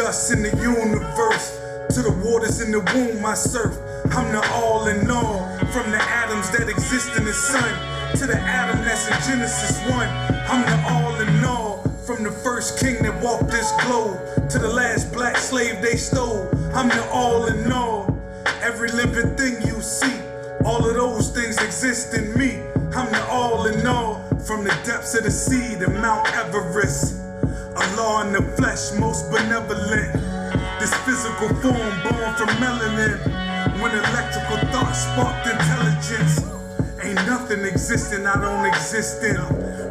dust in the universe to the waters in the womb I surf. I'm the all in all, from the atoms that exist in the sun to the atom that's in Genesis 1. I'm the all in all, from the first king that walked this globe to the last black slave they stole. I'm the all in all, every living thing you see, all of those things exist in me. I'm the all in all, from the depths of the sea to Mount Everest. Allah in the flesh, most benevolent. This physical form born from melanin. When electrical thought sparked intelligence. Ain't nothing existing I don't exist in.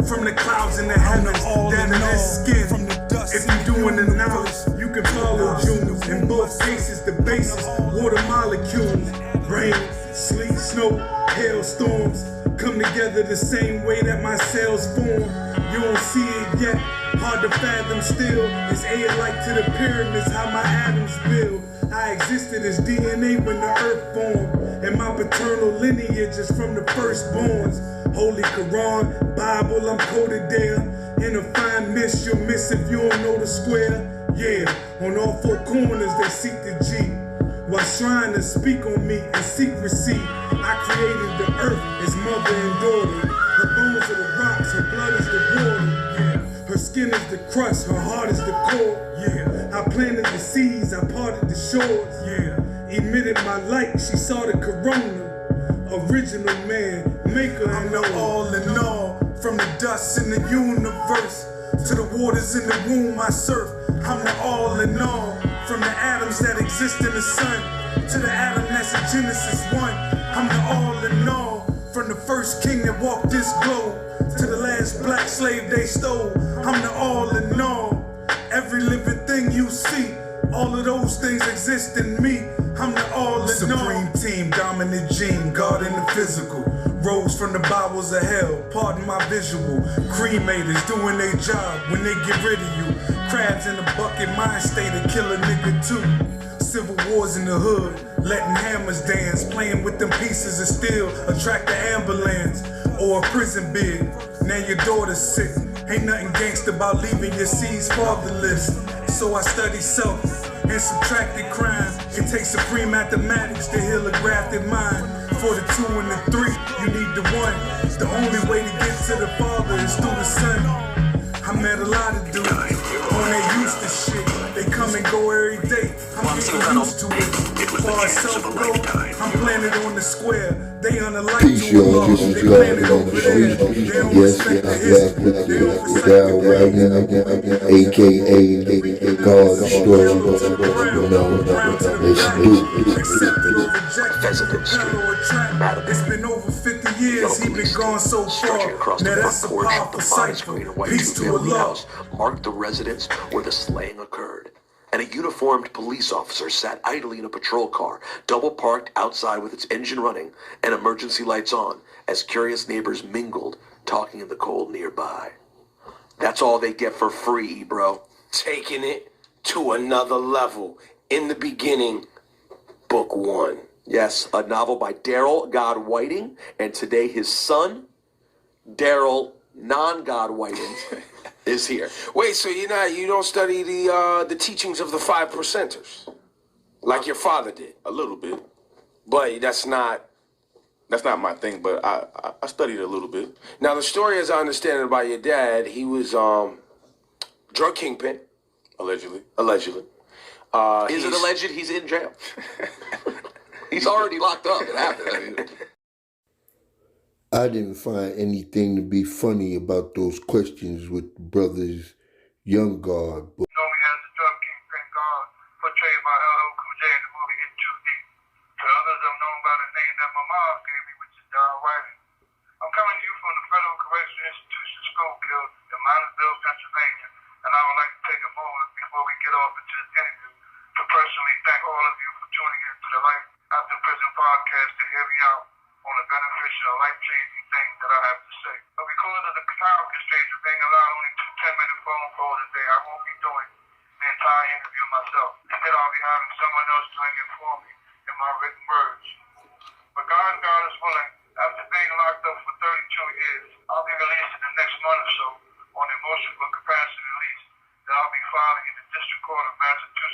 From the clouds in the heavens down to this skin. If you doing the knowledge, you can follow Junes. In both cases, the basis, water molecules. Rain, sleet, snow, hailstorms come together the same way that my cells form. You don't see it yet, hard to fathom still. It's A-like to the pyramids, how my atoms build. I existed as DNA when the earth formed, and my paternal lineage is from the firstborns. Holy Quran, Bible, I'm coded there. In a fine mist, you'll miss if you don't know the square. Yeah, on all four corners they seek the G, while trying to speak on me in secrecy. I created the earth as mother and daughter. Her bones are the rocks, her blood is the water. Yeah. Her skin is the crust, her heart is the core. Yeah. I planted the seeds, I parted the shores. Yeah. Emitted my light, she saw the corona. Original man, maker, I'm the all in all. From the dust in the universe to the waters in the womb I surf. I'm the all in all. From the atoms that exist in the sun to the atom that's in Genesis 1. I'm the all in all. From the first king that walked this globe to the last black slave they stole. I'm the all in all. Every living thing you see, all of those things exist in me. I'm the all in all. Supreme team, dominant gene, God in the physical. Rose from the bowels of hell, pardon my visual. Cremators doing their job when they get rid of you. Crabs in the bucket, mind state to kill a nigga too. Civil wars in the hood, letting hammers dance. Playing with them pieces of steel, attract the ambulance. Or a prison bid, now your daughter's sick. Ain't nothing gangsta about leaving your seeds fatherless. So I study self and subtracted crime. It takes supreme mathematics to heal a grafted mind. For the 2 and the 3, you need the 1. The only way to get to the Father is through the Son. I met a lot of dudes when they used to shit. They come and go every day. I'm getting used to it. Far as self-go, I'm planted on the square. They on the light to a law. They planted over there. They don't respect the history. They don't respect the day. AKA God Destroyer. It's been over 50 years, he been gone so far. Now that's a powerful cipher. Peace to Allah. Marked the residence where the slaying occurred. And a uniformed police officer sat idly in a patrol car, double parked outside with its engine running and emergency lights on, as curious neighbors mingled, talking in the cold nearby. That's all they get for free, bro. Taking it to another level. In the beginning, book 1. Yes, a novel by Darryl God Whiting, and today his son, Darryl Non-God Whiting, is here. Wait, so you don't study the teachings of the 5 percenters like your father did? A little bit. But that's not my thing, but I studied a little bit. Now the story, as I understand it, about your dad, he was drug kingpin, Allegedly. Is it alleged he's in jail? He's already locked up. It happened. I didn't find anything to be funny about those questions with brothers Young God. Known as the drug kingpin God, portrayed by LL Cool J in the movie In Too Deep. To others, I'm known by the name that my mom gave me, which is Darryl Whiting. I'm coming to you from the Federal Correctional Institution School Guild in Minersville, Pennsylvania, and I would like to take a moment before we get off into this interview to personally thank all of you for tuning in to the Life After Prison podcast to hear me out on the beneficial, life-changing things that I have to say. But because of the time constraints of being allowed only 2 10-minute phone calls a day, I won't be doing the entire interview myself. Instead, I'll be having someone else doing it for me in my written words. But God is willing, after being locked up for 32 years, I'll be released in the next month or so on emotional capacity release that I'll be filing in the District Court of Massachusetts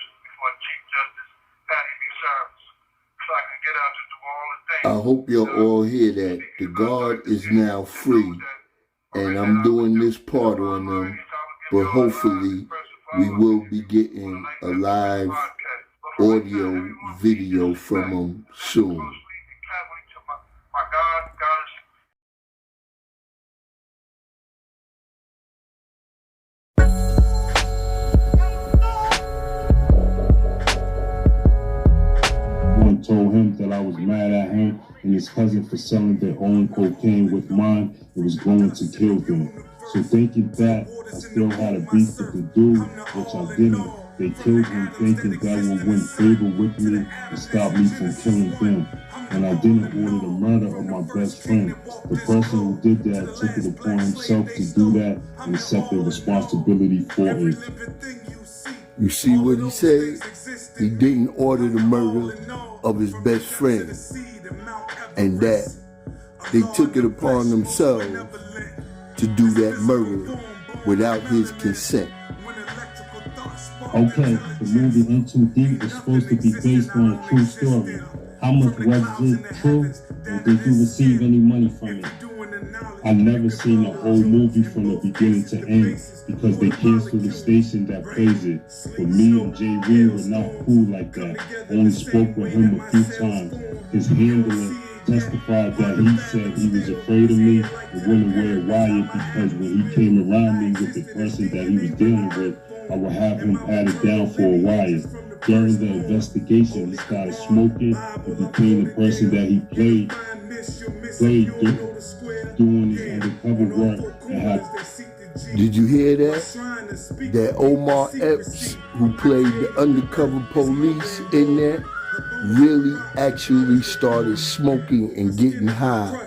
I hope you'll all hear that. The guard is now free, and I'm doing this part on them, but hopefully we will be getting a live audio video from them soon. Told him that I was mad at him and his cousin for selling their own cocaine with mine and was going to kill them. So thinking that I still had a beef with the dude, which I didn't, they killed him thinking that would win favor with me and stop me from killing them. And I didn't order the murder of my best friend. The person who did that took it upon himself to do that and accept the responsibility for it. You see what he said? He didn't order the murder of his best friend, and that they took it upon themselves to do that murder without his consent. Okay, the movie In Too Deep is supposed to be based on a true story. How much was it true, and did you receive any money from it? I never seen a whole movie from the beginning to end because they canceled the station that plays it. But me and Jay Reed were not cool like that. Only spoke with him a few times. His handler testified that he said he was afraid of me and wouldn't wear a wire because when he came around me with the person that he was dealing with, I would have him patted down for a wire. During the investigation, he started smoking and became the person that he played doing his undercover work and had. Did you hear that? That Omar Epps, who played the undercover police in there, really actually started smoking and getting high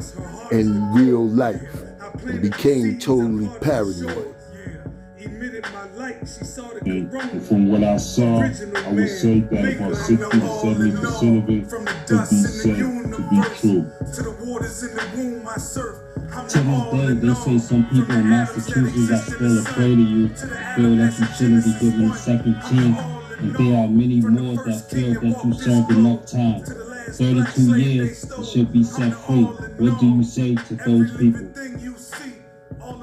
in real life and became totally paranoid. And from what I saw, I would say that about 60 to 70% of it could be said to be true. To this day, they say some people in Massachusetts are still afraid of you, feel that you shouldn't be given a second chance, and there are many more that feel that you served enough time. 32 years, you should be set free. What do you say to those people?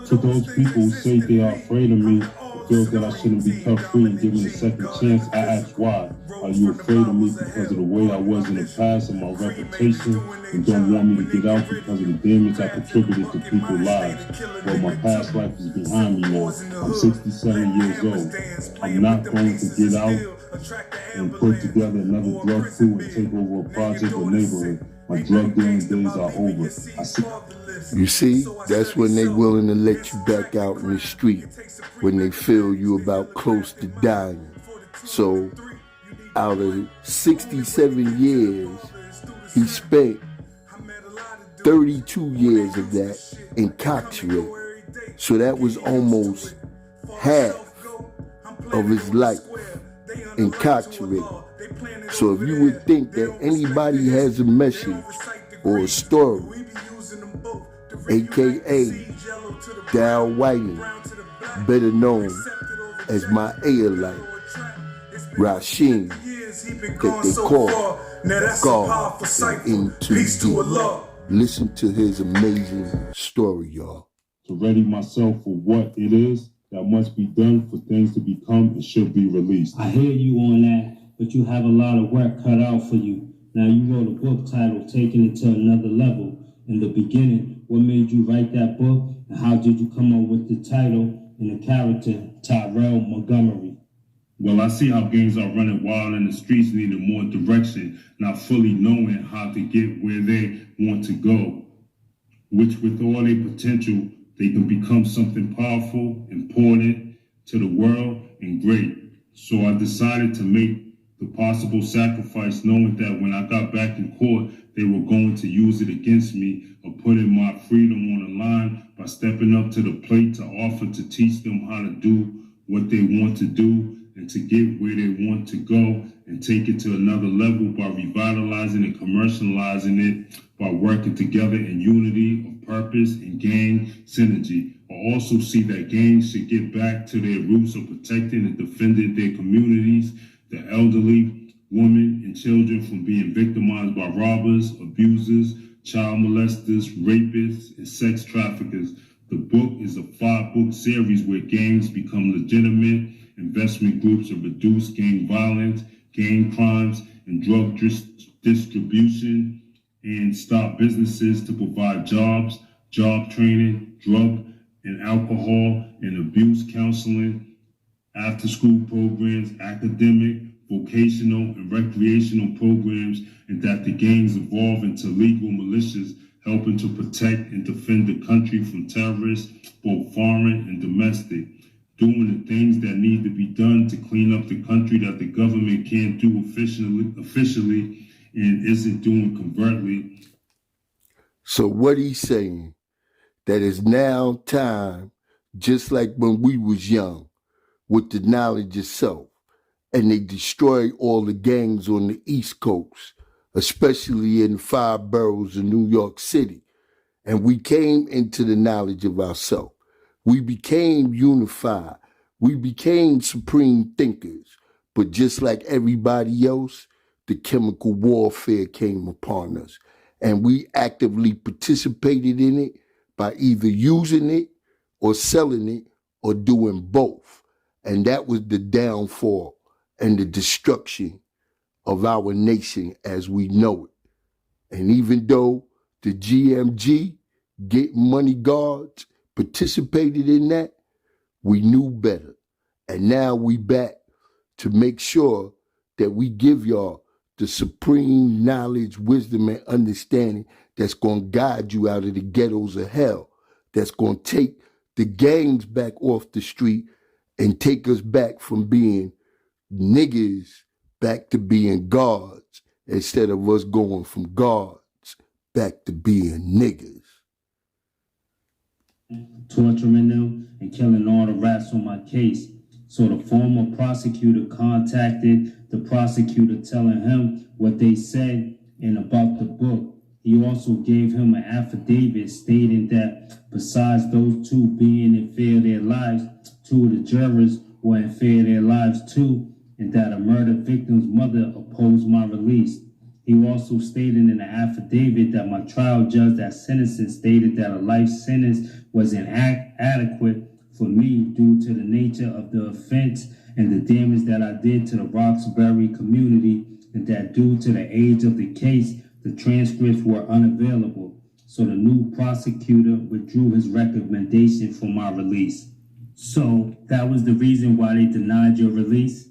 To those people who say they are afraid of me, feel that I shouldn't be cut free and given a second chance, I ask why. Are you afraid of me because of the way I was in the past and my reputation, and don't want me to get out because of the damage I contributed to people's lives? Well, my past life is behind me now. I'm 67 years old. I'm not going to get out and put together another drug crew and take over a project or neighborhood. My drug dealing days are over. You see, that's when they willing to let you back out in the street, when they feel you about close to dying. So, out of 67 years, he spent 32 years of that incarcerated. So that was almost half of his life incarcerated. So if you would think that anybody has a message or a story, aka Darryl Whiting, better known as my Ayalite, Rasheem, that they call God In Too Deep. Listen to his amazing story, y'all. To ready myself for what it is that must be done for things to become and should be released. I hear you on that, but you have a lot of work cut out for you. Now, you wrote a book titled Taking It to Another Level. In the beginning, what made you write that book, and how did you come up with the title and the character, Tyrell Montgomery? Well, I see how gangs are running wild in the streets, needing more direction, not fully knowing how to get where they want to go, which with all their potential, they can become something powerful, important to the world, and great. So I decided to make the possible sacrifice, knowing that when I got back in court, they were going to use it against me, or putting my freedom on the line by stepping up to the plate to offer to teach them how to do what they want to do and to get where they want to go and take it to another level by revitalizing and commercializing it by working together in unity of purpose and gang synergy. I also see that gangs should get back to their roots of protecting and defending their communities, the elderly, women, and children from being victimized by robbers, abusers, child molesters, rapists, and sex traffickers. The book is a 5-book series where gangs become legitimate investment groups and reduce gang violence, gang crimes, and drug distribution, and stop businesses to provide jobs, job training, drug and alcohol and abuse counseling, after-school programs, academic, vocational, and recreational programs, and that the gangs evolve into legal militias helping to protect and defend the country from terrorists, both foreign and domestic, doing the things that need to be done to clean up the country that the government can't do officially and isn't doing covertly. So what he's saying, that it's now time, just like when we was young, with the knowledge of self, and they destroyed all the gangs on the East Coast, especially in the 5 boroughs of New York City. And we came into the knowledge of ourselves. We became unified. We became supreme thinkers. But just like everybody else, the chemical warfare came upon us. And we actively participated in it by either using it or selling it or doing both. And that was the downfall and the destruction of our nation as we know it. And even though the GMG, Get Money Guards, participated in that, we knew better. And now we back to make sure that we give y'all the supreme knowledge, wisdom, and understanding that's going to guide you out of the ghettos of hell, that's going to take the gangs back off the street and take us back from being niggas back to being guards, instead of us going from guards back to being niggas. Torturing them and killing all the rats on my case. So the former prosecutor contacted the prosecutor telling him what they said and about the book. He also gave him an affidavit stating that besides those two being in fear of their lives, 2 of the jurors were in fear of their lives too, and that a murder victim's mother opposed my release. He also stated in the affidavit that my trial judge that sentencing stated that a life sentence was inadequate for me due to the nature of the offense and the damage that I did to the Roxbury community, and that due to the age of the case, the transcripts were unavailable. So the new prosecutor withdrew his recommendation for my release. So that was the reason why they denied your release?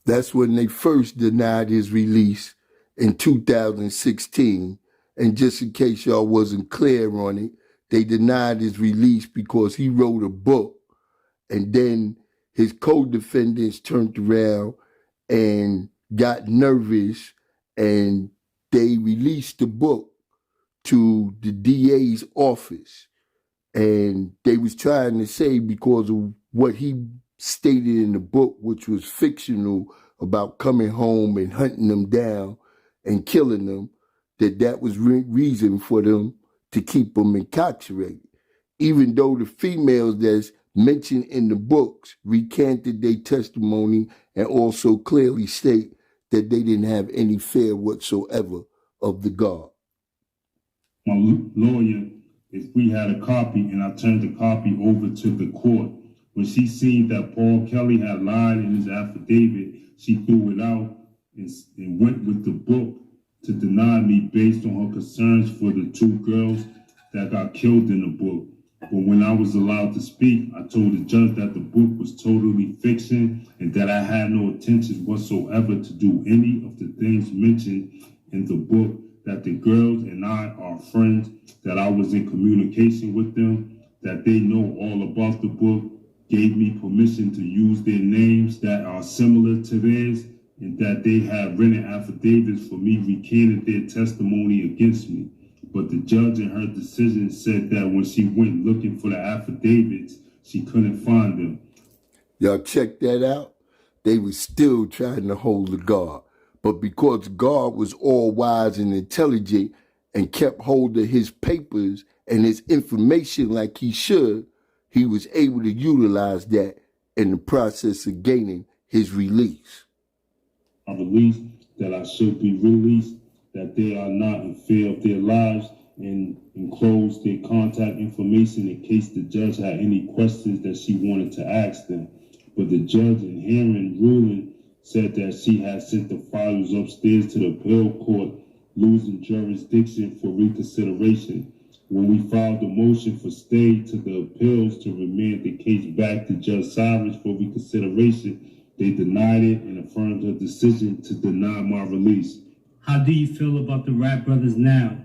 That's when they first denied his release in 2016. And just in case y'all wasn't clear on it, they denied his release because he wrote a book, and then his co-defendants turned around and got nervous, and they released the book to the DA's office. And they was trying to say, because of what he stated in the book, which was fictional, about coming home and hunting them down and killing them, that was reason for them to keep them incarcerated. Even though the females that's mentioned in the books recanted their testimony and also clearly state that they didn't have any fear whatsoever of the guard. My lawyer, if we had a copy and I turned the copy over to the court, when she seen that Paul Kelly had lied in his affidavit, she threw it out and went with the book to deny me based on her concerns for the 2 girls that got killed in the book. But when I was allowed to speak, I told the judge that the book was totally fiction and that I had no intention whatsoever to do any of the things mentioned in the book, that the girls and I are friends, that I was in communication with them, that they know all about the book, gave me permission to use their names that are similar to theirs, and that they had written affidavits for me recanting their testimony against me. But the judge in her decision said that when she went looking for the affidavits, she couldn't find them. Y'all check that out? They were still trying to hold the guard. But because God was all wise and intelligent and kept hold of his papers and his information like he should, he was able to utilize that in the process of gaining his release. are released, that I should be released, that they are not in fear of their lives, and enclosed their contact information in case the judge had any questions that she wanted to ask them. But the judge in hearing ruling said that she had sent the files upstairs to the appeal court, losing jurisdiction for reconsideration. When we filed a motion for stay to the appeals to remand the case back to Judge Cyrus for reconsideration, they denied it and affirmed her decision to deny my release. How do you feel about the Rat Brothers now?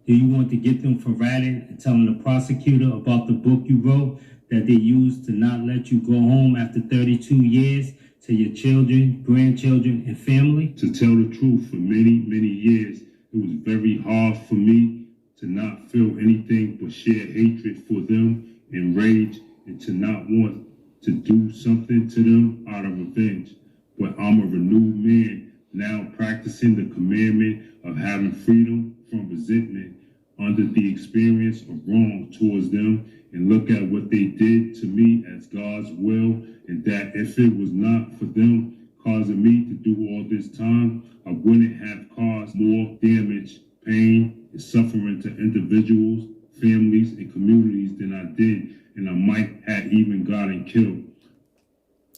Do you want to get them for ratting and telling the prosecutor about the book you wrote that they used to not let you go home after 32 years to your children, grandchildren, and family? To tell the truth, for many, many years, it was very hard for me to not feel anything but sheer hatred for them and rage, and to not want to do something to them out of revenge. But I'm a renewed man, now practicing the commandment of having freedom from resentment under the experience of wrong towards them, and look at what they did to me as God's will, and that if it was not for them causing me to do all this time, I wouldn't have caused more damage, pain, and suffering to individuals, families, and communities than I did, and I might have even gotten killed.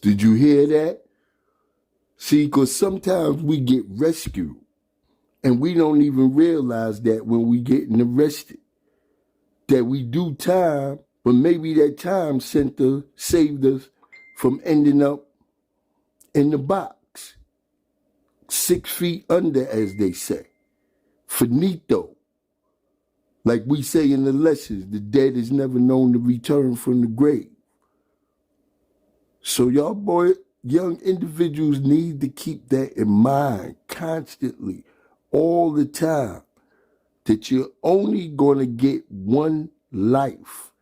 Did you hear that? See, because sometimes we get rescued, and we don't even realize that when we getting arrested, that we do time, but maybe that time saved us from ending up in the box, 6 feet under, as they say. Finito. Like we say in the lessons, the dead is never known to return from the grave. So y'all young individuals need to keep that in mind constantly, all the time, that you're only going to get one life,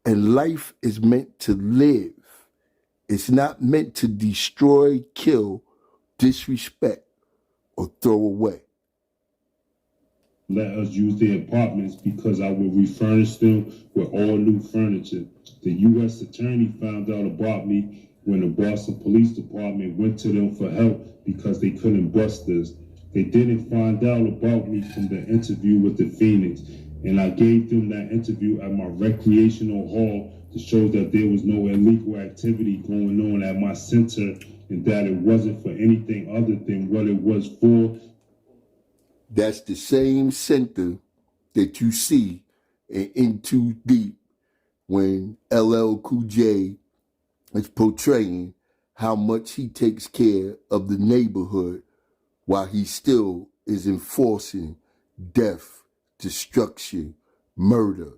and life is meant to live. It's not meant to destroy, kill, disrespect, or throw away. Let us use their apartments because I will refurnish them with all new furniture. The U.S. attorney found out about me when the Boston Police Department went to them for help because they couldn't bust us. They didn't find out about me from the interview with the Phoenix, and I gave them that interview at my recreational hall to show that there was no illegal activity going on at my center and that it wasn't for anything other than what it was for. That's the same center that you see in Too Deep when LL Cool J is portraying how much he takes care of the neighborhood while he still is enforcing death, destruction, murder,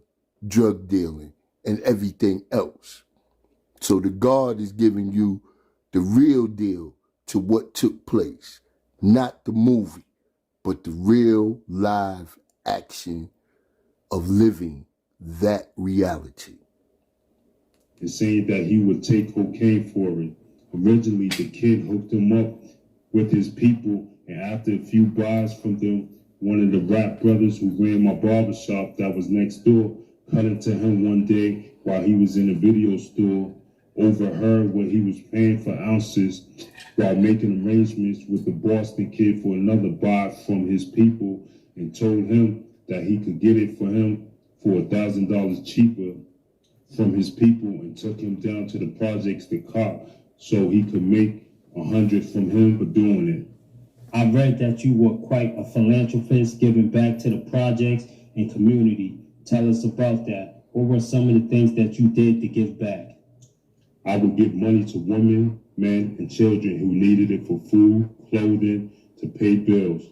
drug dealing, and everything else. So the God is giving you the real deal to what took place, not the movie, but the real live action of living that reality. It's saying that he would take cocaine for it. Originally, the kid hooked him up with his people, and after a few buys from them, one of the rap brothers who ran my barbershop that was next door cut into him one day while he was in a video store, overheard what he was paying for ounces while making arrangements with the Boston kid for another buy from his people, and told him that he could get it for him for $1,000 cheaper from his people, and took him down to the projects to cop so he could make $100 from him for doing it. I read that you were quite a philanthropist, giving back to the projects and community. Tell us about that. What were some of the things that you did to give back? I would give money to women, men, and children who needed it for food, clothing, to pay bills.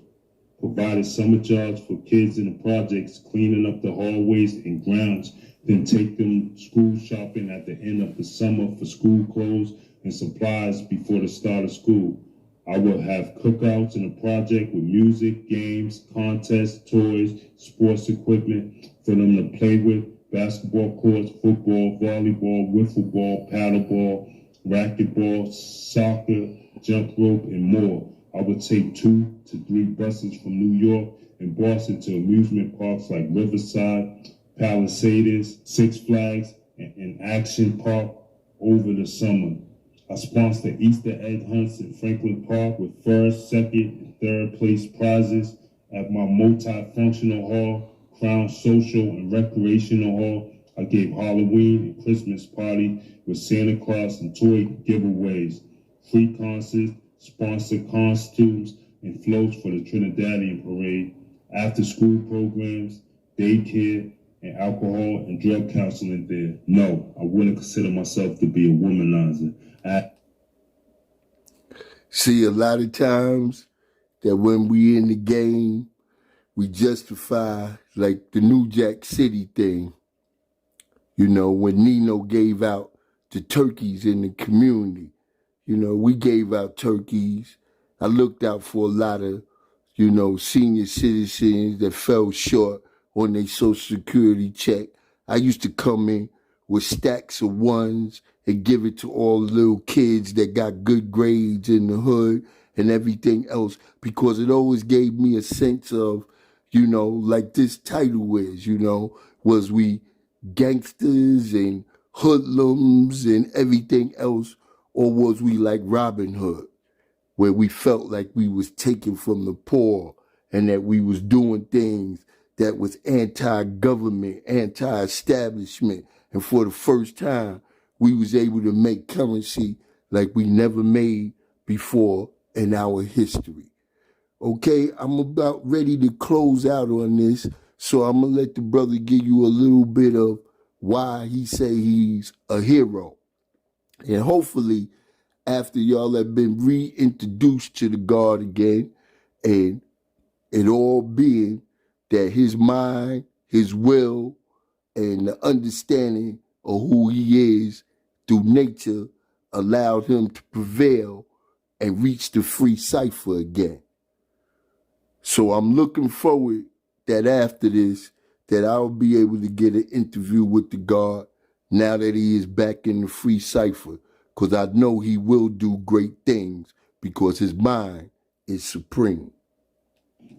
Provided summer jobs for kids in the projects, cleaning up the hallways and grounds, then take them school shopping at the end of the summer for school clothes and supplies before the start of school. I would have cookouts in the project with music, games, contests, toys, sports equipment for them to play with, basketball courts, football, volleyball, wiffle ball, paddleball, racquetball, soccer, jump rope, and more. I would take 2 to 3 buses from New York and Boston to amusement parks like Riverside, Palisades, Six Flags, and Action Park over the summer. I sponsor Easter egg hunts in Franklin Park with first, second, and third place prizes at my multifunctional hall, Crown Social and Recreational Hall. I gave Halloween and Christmas party with Santa Claus and toy giveaways, free concerts, sponsored costumes, and floats for the Trinidadian Parade, after-school programs, daycare, and alcohol and drug counseling there. No, I wouldn't consider myself to be a womanizer. See, a lot of times that when we in the game, we justify like the New Jack City thing. You know, when Nino gave out the turkeys in the community, you know, we gave out turkeys. I looked out for a lot of, you know, senior citizens that fell short on their Social Security check. I used to come in with stacks of ones and give it to all the little kids that got good grades in the hood and everything else, because it always gave me a sense of, you know, like this title is, you know, was we gangsters and hoodlums and everything else, or was we like Robin Hood, where we felt like we was taken from the poor and that we was doing things that was anti-government, anti-establishment, and for the first time, we was able to make currency like we never made before in our history. Okay, I'm about ready to close out on this, so I'm gonna let the brother give you a little bit of why he say he's a hero. And hopefully, after y'all have been reintroduced to the God again, and it all being that his mind, his will, and the understanding of who he is through nature allowed him to prevail and reach the free cipher again. So I'm looking forward that after this, that I'll be able to get an interview with the God now that he is back in the free cipher, because I know he will do great things because his mind is supreme.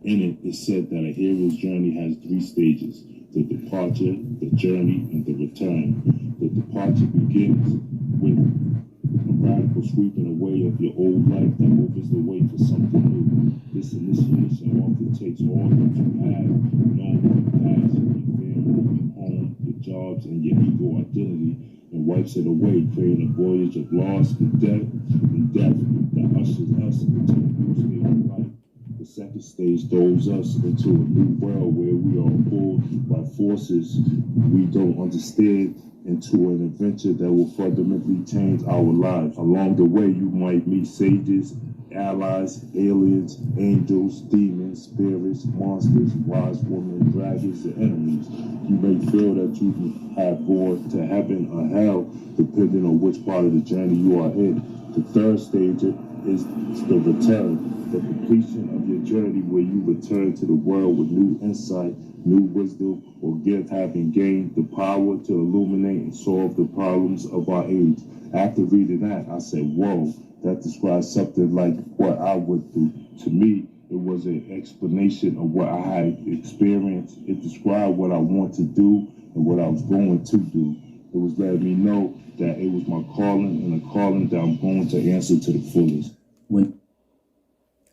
In it, it's said that a hero's journey has 3 stages: the departure, the journey, and the return. The departure begins with a radical sweeping away of your old life that opens the way for something new. This initiation often takes all that you have, known your past, your family, your home, your jobs, and your ego identity, and wipes it away, creating a voyage of loss and death that ushers us into a new stage of life. The second stage throws us into a new world where we are pulled by forces we don't understand into an adventure that will fundamentally change our lives. Along the way, you might meet sages, allies, aliens, angels, demons, spirits, monsters, wise women, dragons, and enemies. You may feel that you have gone to heaven or hell, depending on which part of the journey you are in. The third stage is the return. The completion of your journey where you return to the world with new insight, new wisdom, or gift, having gained the power to illuminate and solve the problems of our age. After reading that, I said, whoa, that describes something like what I went through. To me, it was an explanation of what I had experienced. It described what I want to do and what I was going to do. It was letting me know that it was my calling, and a calling that I'm going to answer to the fullest.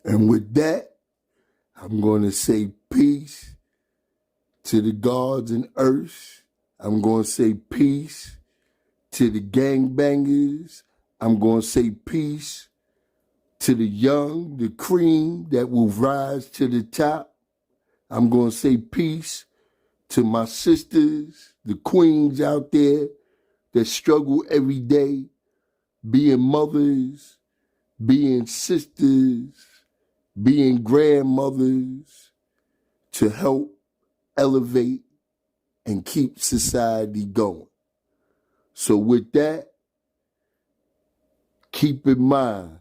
And with that, I'm going to say peace to the gods and earth. I'm going to say peace to the gangbangers. I'm going to say peace to the young, the cream that will rise to the top. I'm going to say peace to my sisters, the queens out there that struggle every day, being mothers, being sisters, being grandmothers, to help elevate and keep society going. So with that, keep in mind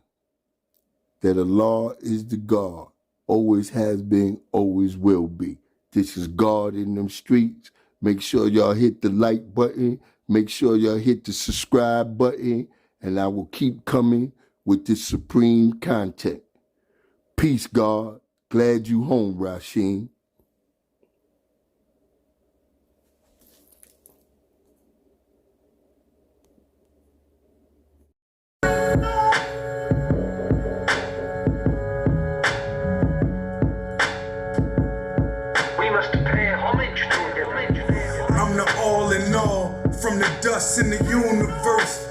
that Allah is the God, always has been, always will be. This is God in them streets. Make sure y'all hit the like button. Make sure y'all hit the subscribe button, and I will keep coming with this supreme content. Peace, God. Glad you home, Rasheem. We must pay homage to him. I'm the all in all, from the dust in the universe